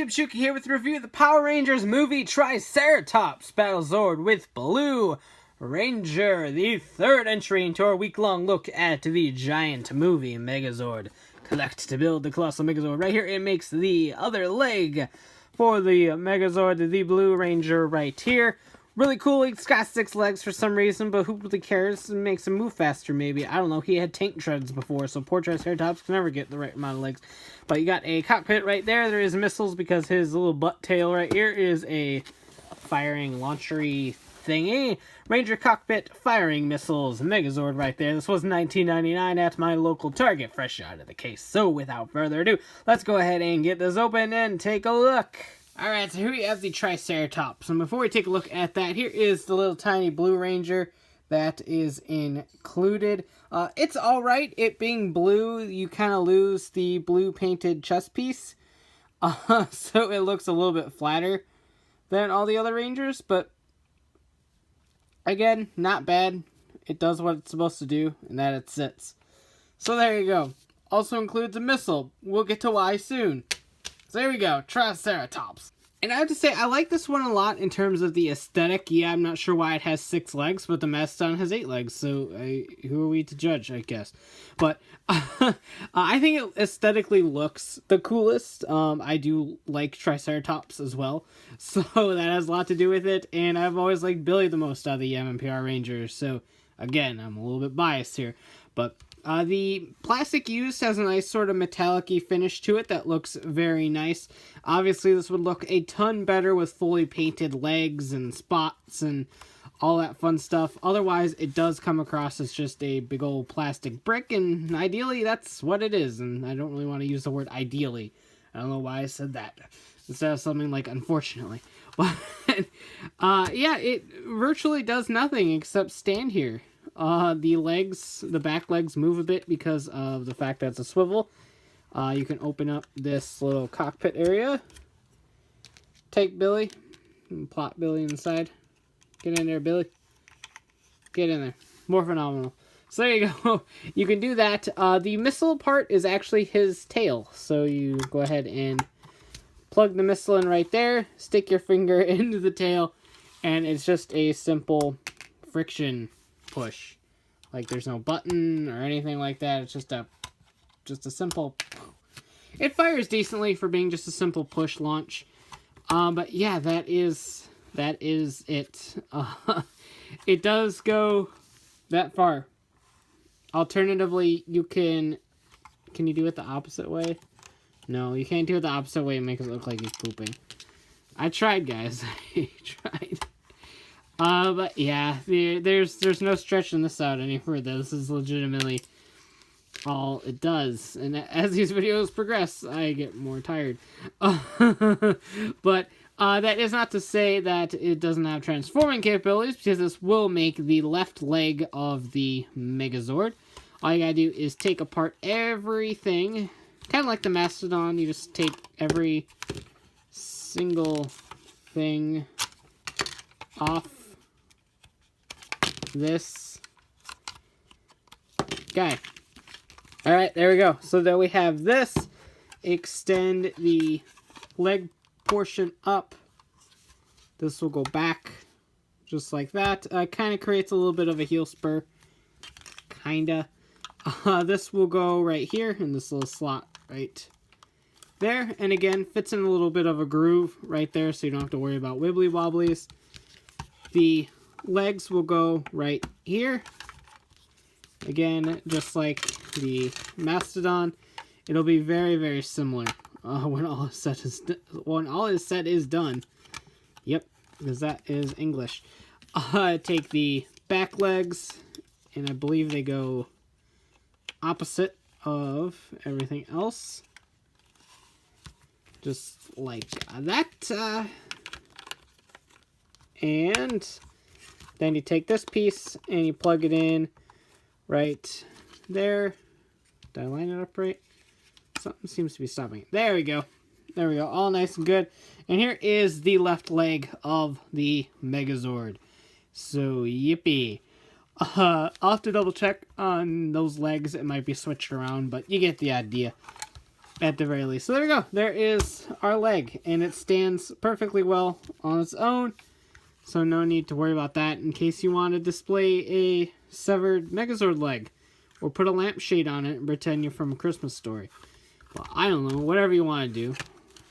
YouTube, Shuka here with a review of the Power Rangers movie Triceratops Battle Zord with Blue Ranger, the third entry into our week-long look at the giant movie Megazord. Collect to build the colossal Megazord. Right here, it makes the other leg for the Megazord, the Blue Ranger right here. Really cool. He's got 6 legs for some reason, but who really cares? It makes him move faster, maybe. I don't know. He had tank treads before, so poor Triceratops can never get the right amount of legs. But you got a cockpit right there. There is missiles because his little butt tail right here is a firing launchery thingy. Ranger cockpit firing missiles. Megazord right there. This was $19.99 at my local Target, fresh out of the case. So without further ado, let's go ahead and get this open and take a look. Alright, so here we have the Triceratops, and before we take a look at that, here is the little tiny Blue Ranger that is included. It's alright. It being blue, you kind of lose the blue painted chest piece, so it looks a little bit flatter than all the other Rangers, but again, not bad. It does what it's supposed to do, and that it sits. So there you go. Also includes a missile. We'll get to why soon. So there we go, Triceratops. And I have to say, I like this one a lot in terms of the aesthetic. Yeah, I'm not sure why it has 6 legs, but the Mastodon has 8 legs, so who are we to judge, I guess. But I think it aesthetically looks the coolest. I do like Triceratops as well, so that has a lot to do with it. And I've always liked Billy the most out of the MMPR Rangers, so again, I'm a little bit biased here. But the plastic used has a nice sort of metallic-y finish to it that looks very nice. Obviously, this would look a ton better with fully painted legs and spots and all that fun stuff. Otherwise, it does come across as just a big old plastic brick, and ideally, that's what it is. And I don't really want to use the word ideally. I don't know why I said that instead of something like unfortunately. But yeah, it virtually does nothing except stand here. The back legs move a bit because of the fact that it's a swivel. You can open up this little cockpit area. Take Billy and plop Billy inside. Get in there, Billy. Get in there. More phenomenal. So there you go. You can do that. The missile part is actually his tail. So you go ahead and plug the missile in right there. Stick your finger into the tail. And it's just a simple friction push. Like there's no button or anything like that. It's just a simple. It fires decently for being just a simple push launch. But yeah, that is it. It does go that far. Alternatively, you can you do it the opposite way? No, you can't do it the opposite way and make it look like he's pooping. I tried, guys. I tried. But yeah, there's no stretching this out any further. This is legitimately all it does. And as these videos progress, I get more tired. But that is not to say that it doesn't have transforming capabilities, because this will make the left leg of the Megazord. All you gotta do is take apart everything. Kind of like the Mastodon, you just take every single thing off this guy. Alright, there we go. So then we have this. Extend the leg portion up. This will go back just like that. Kind of creates a little bit of a heel spur. Kinda. This will go right here in this little slot right there. And again, fits in a little bit of a groove right there, so you don't have to worry about wibbly wobblies. The legs will go right here. Again, just like the Mastodon, it'll be very, very similar when all is said is done. Yep, because that is English. Take the back legs, and I believe they go opposite of everything else. Just like that. And then you take this piece and you plug it in right there. Did I line it up right? Something seems to be stopping it. There we go. There we go. All nice and good. And here is the left leg of the Megazord. So, yippee. I'll have to double check on those legs. It might be switched around, but you get the idea. at the very least. So there we go. There is our leg, and it stands perfectly well on its own. So no need to worry about that in case you want to display a severed Megazord leg. Or put a lampshade on it and pretend you're from A Christmas Story. Well, I don't know. Whatever you want to do.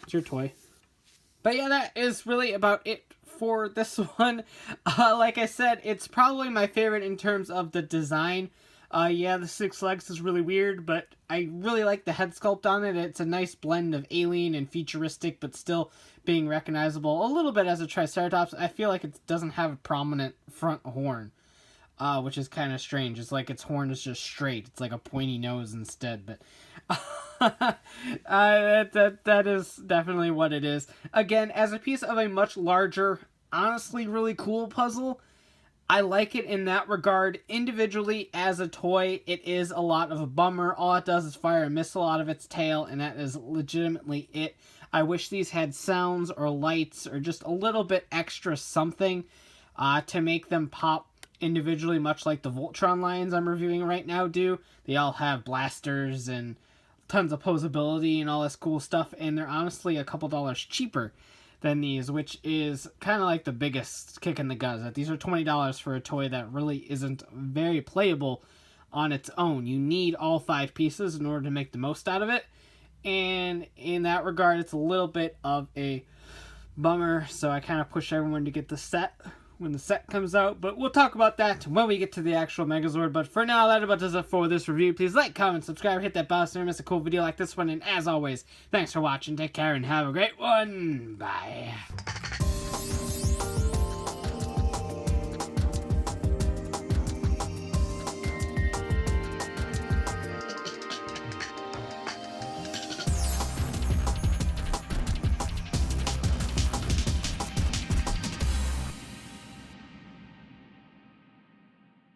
It's your toy. But yeah, that is really about it for this one. Like I said, it's probably my favorite in terms of the design. Yeah, the 6 legs is really weird, but I really like the head sculpt on it. It's a nice blend of alien and futuristic, but still being recognizable a little bit as a Triceratops. I feel like it doesn't have a prominent front horn, which is kind of strange. It's like its horn is just straight. It's like a pointy nose instead, but that is definitely what it is. Again, as a piece of a much larger, honestly really cool puzzle, I like it in that regard. Individually, as a toy, it is a lot of a bummer. All it does is fire a missile out of its tail, and that is legitimately it. I wish these had sounds or lights or just a little bit extra something to make them pop individually, much like the Voltron lines I'm reviewing right now do. They all have blasters and tons of posability and all this cool stuff, and they're honestly a couple dollars cheaper than these, which is kind of like the biggest kick in the guts. That these are $20 for a toy that really isn't very playable on its own. You need all 5 pieces in order to make the most out of it, and in that regard, it's a little bit of a bummer. So I kind of push everyone to get the set when the set comes out, but we'll talk about that when we get to the actual Megazord. But for now, that about does it for this review. Please like, comment, subscribe, hit that bell so you don't miss a cool video like this one, and as always, thanks for watching, take care, and have a great one. Bye.